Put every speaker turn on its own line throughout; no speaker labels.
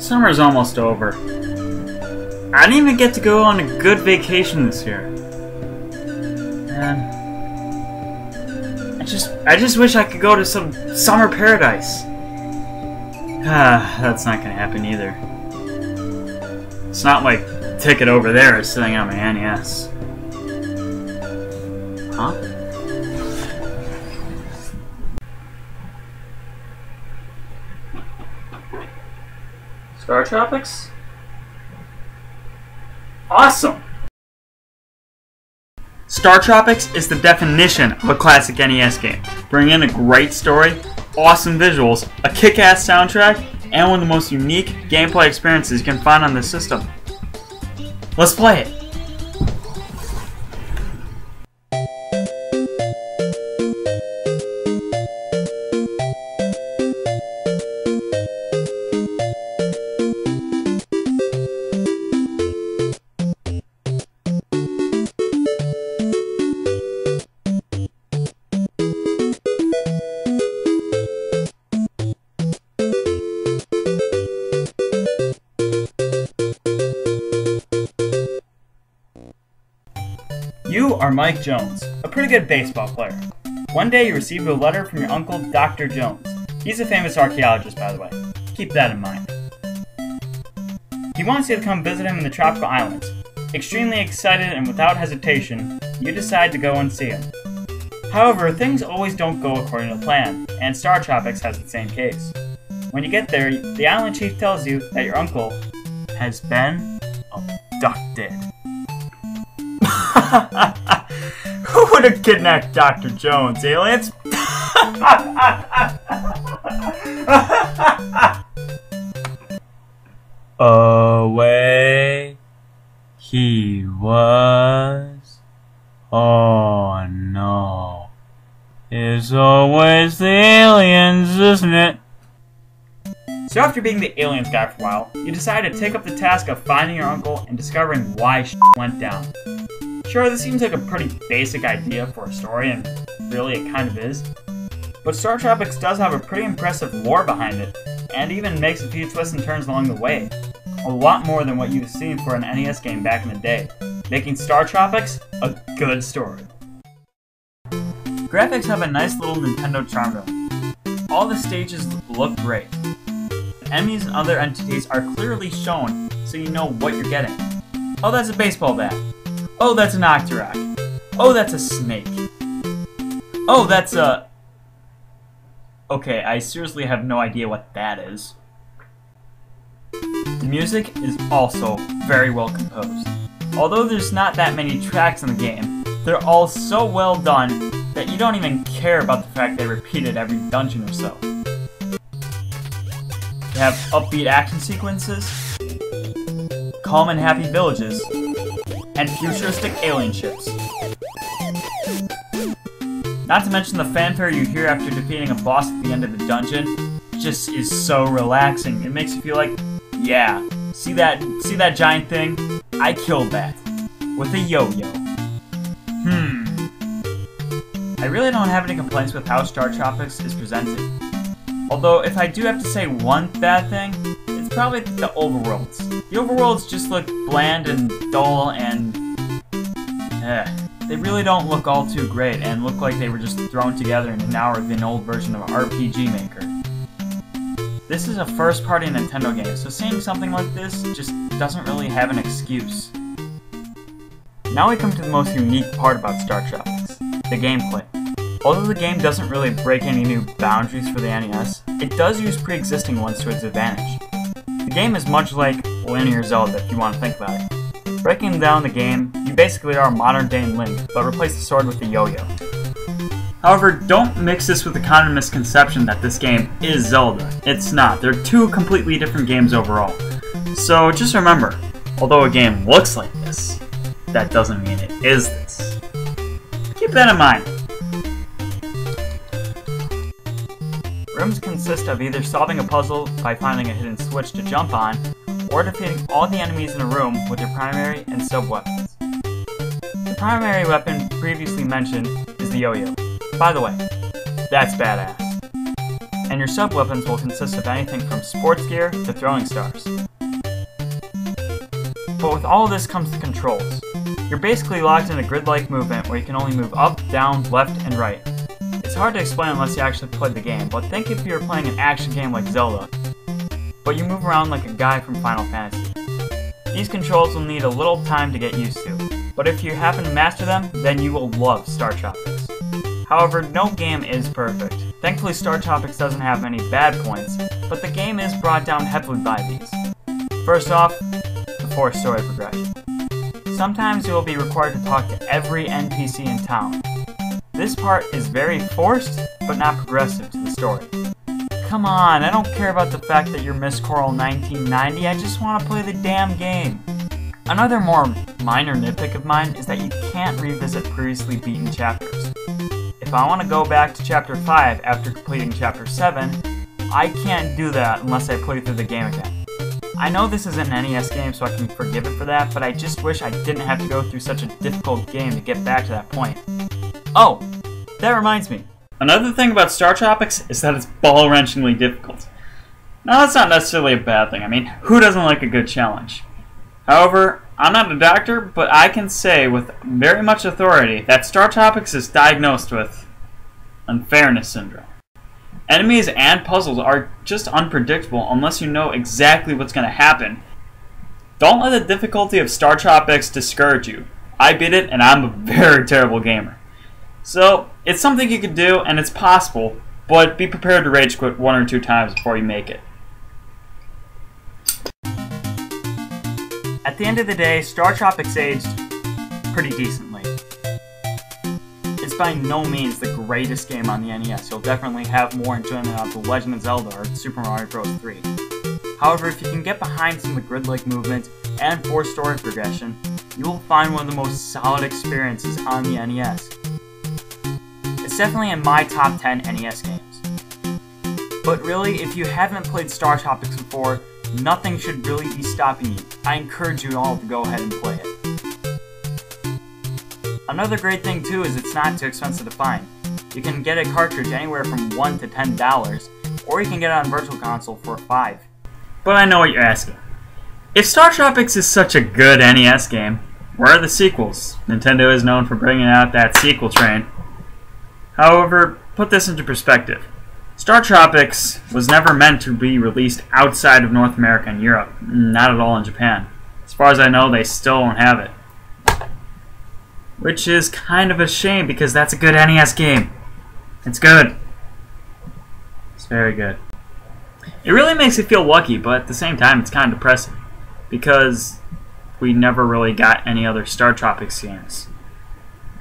Summer's almost over. I didn't even get to go on a good vacation this year. Man, I just wish I could go to some summer paradise. That's not gonna happen either. It's not like the ticket over there is sitting on my NES. Huh? StarTropics? Awesome! StarTropics is the definition of a classic NES game. Bring in a great story, awesome visuals, a kick-ass soundtrack, and one of the most unique gameplay experiences you can find on this system. Let's play it! You are Mike Jones, a pretty good baseball player. One day you received a letter from your uncle, Dr. Jones. He's a famous archaeologist, by the way. Keep that in mind. He wants you to come visit him in the tropical islands. Extremely excited and without hesitation, you decide to go and see him. However, things always don't go according to plan, and StarTropics has the same case. When you get there, the island chief tells you that your uncle has been abducted. Who would have kidnapped Dr. Jones, aliens? Away he was. Oh no. It's always the aliens, isn't it? So after being the aliens guy for a while, you decide to take up the task of finding your uncle and discovering why went down. Sure, this seems like a pretty basic idea for a story, and really it kind of is. But StarTropics does have a pretty impressive lore behind it, and even makes a few twists and turns along the way. A lot more than what you've seen for an NES game back in the day, making StarTropics a good story. Graphics have a nice little Nintendo charm to them. All the stages look great. Enemies and other entities are clearly shown so you know what you're getting. Oh, that's a baseball bat. Oh, that's an Octorok. Oh, that's a snake. Oh, that's a... Okay, I seriously have no idea what that is. The music is also very well composed. Although there's not that many tracks in the game, they're all so well done that you don't even care about the fact they repeat it every dungeon or so. They have upbeat action sequences, calm and happy villages, and futuristic alien ships. Not to mention the fanfare you hear after defeating a boss at the end of the dungeon just is so relaxing. It makes you feel like, yeah, see that giant thing? I killed that. With a yo-yo. I really don't have any complaints with how StarTropics is presented. Although, if I do have to say one bad thing, it's probably the overworlds. The overworlds just look bland and dull and... they really don't look all too great and look like they were just thrown together in an hour of an old version of an RPG Maker. This is a first-party Nintendo game, so seeing something like this just doesn't really have an excuse. Now we come to the most unique part about StarTropics, the gameplay. Although the game doesn't really break any new boundaries for the NES, it does use pre-existing ones to its advantage. The game is much like linear Zelda if you want to think about it. Breaking down the game, you basically are a modern-day Link, but replace the sword with the yo-yo. However, don't mix this with the common misconception that this game is Zelda. It's not. They're two completely different games overall. So just remember, although a game looks like this, that doesn't mean it is this. Keep that in mind. Rooms consist of either solving a puzzle by finding a hidden switch to jump on, or defeating all the enemies in a room with your primary and sub-weapons. The primary weapon previously mentioned is the yo-yo. By the way, that's badass. and your sub-weapons will consist of anything from sports gear to throwing stars. But with all of this comes the controls. You're basically locked in a grid-like movement where you can only move up, down, left, and right. It's hard to explain unless you actually played the game, but think if you were playing an action game like Zelda, but you move around like a guy from Final Fantasy. These controls will need a little time to get used to, but if you happen to master them, then you will love StarTropics. However, no game is perfect. Thankfully, StarTropics doesn't have many bad points, but the game is brought down heavily by these. First off, the forced story progression. Sometimes you will be required to talk to every NPC in town. This part is very forced, but not progressive to the story. Come on, I don't care about the fact that you're Miss Coral 1990, I just want to play the damn game. Another more minor nitpick of mine is that you can't revisit previously beaten chapters. If I want to go back to Chapter 5 after completing Chapter 7, I can't do that unless I play through the game again. I know this is an NES game, so I can forgive it for that, but I just wish I didn't have to go through such a difficult game to get back to that point. Oh, that reminds me. Another thing about StarTropics is that it's ball-wrenchingly difficult. Now, that's not necessarily a bad thing. I mean, who doesn't like a good challenge? However, I'm not a doctor, but I can say with very much authority that StarTropics is diagnosed with unfairness syndrome. Enemies and puzzles are just unpredictable unless you know exactly what's going to happen. Don't let the difficulty of StarTropics discourage you. I beat it, and I'm a very terrible gamer. So, it's something you can do, and it's possible, but be prepared to rage quit 1 or 2 times before you make it. At the end of the day, StarTropics aged pretty decently. It's by no means the greatest game on the NES. You'll definitely have more enjoyment out of The Legend of Zelda or Super Mario Bros. 3. However, if you can get behind some of the grid-like movement and forced story progression, you will find one of the most solid experiences on the NES. It's definitely in my top 10 NES games. But really, if you haven't played StarTropics before, nothing should really be stopping you. I encourage you all to go ahead and play it. Another great thing too is it's not too expensive to find. You can get a cartridge anywhere from $1 to $10, or you can get it on Virtual Console for $5. But I know what you're asking. If StarTropics is such a good NES game, where are the sequels? Nintendo is known for bringing out that sequel train. However, put this into perspective. StarTropics was never meant to be released outside of North America and Europe, not at all in Japan. As far as I know, they still don't have it. Which is kind of a shame because that's a good NES game. It's good. It's very good. It really makes you feel lucky, but at the same time it's kind of depressing because we never really got any other StarTropics games.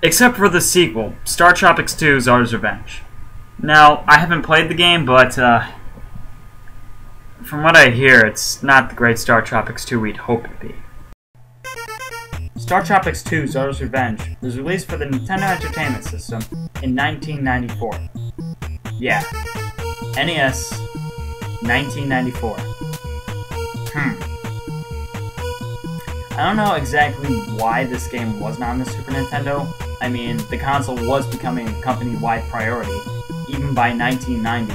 Except for the sequel, StarTropics 2 Zar's Revenge. Now, I haven't played the game, but from what I hear, it's not the great StarTropics 2 we'd hope it to be. StarTropics 2 Zar's Revenge was released for the Nintendo Entertainment System in 1994. Yeah, NES, 1994. I don't know exactly why this game wasn't on the Super Nintendo. I mean, the console was becoming a company-wide priority, even by 1990.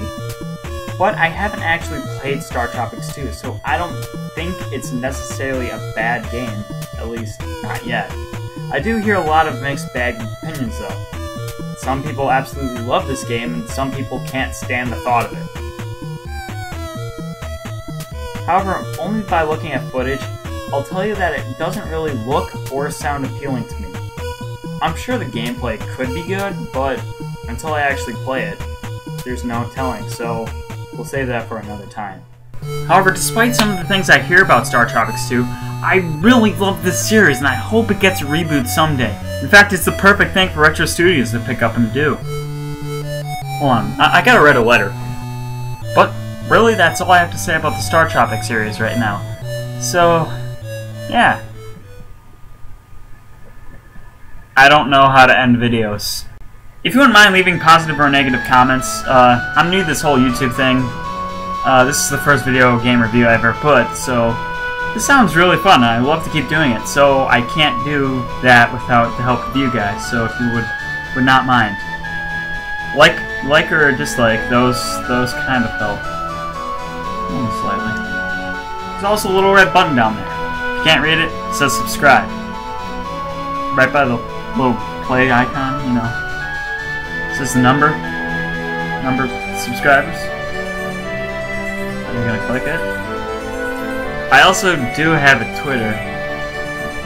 But I haven't actually played StarTropics 2, so I don't think it's necessarily a bad game, at least not yet. I do hear a lot of mixed bag opinions though. Some people absolutely love this game, and some people can't stand the thought of it. However, only by looking at footage, I'll tell you that it doesn't really look or sound appealing to me. I'm sure the gameplay could be good, but until I actually play it, there's no telling, so we'll save that for another time. However, despite some of the things I hear about StarTropics 2, I really love this series and I hope it gets a reboot someday. In fact, it's the perfect thing for Retro Studios to pick up and do. Hold on, I gotta write a letter. But really, that's all I have to say about the StarTropics series right now. So, yeah. I don't know how to end videos. If you wouldn't mind leaving positive or negative comments, I'm new to this whole YouTube thing. This is the first video game review I ever put, so this sounds really fun. I love to keep doing it, so I can't do that without the help of you guys, so if you would not mind. Like, like or dislike, those kind of help. Only slightly. There's also a little red button down there. If you can't read it, it says subscribe. Right by the little play icon, you know. It says the number of subscribers. Are you gonna click it? I also do have a Twitter.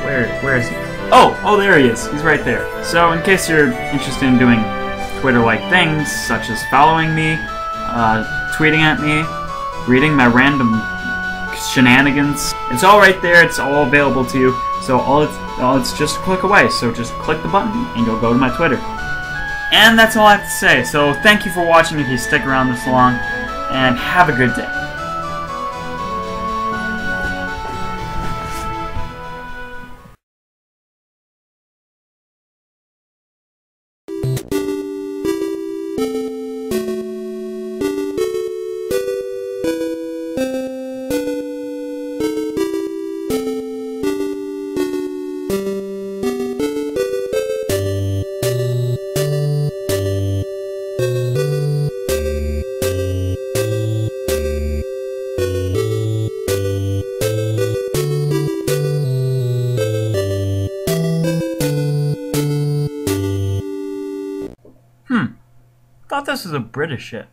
Where is he? Oh, there he is. He's right there. So in case you're interested in doing Twitter-like things, such as following me, tweeting at me, reading my random shenanigans, it's all right there. It's all available to you. So it's just a click away. So just click the button and you'll go to my Twitter. And that's all I have to say. So thank you for watching if you stick around this long, and have a good day. Thought this was a British ship.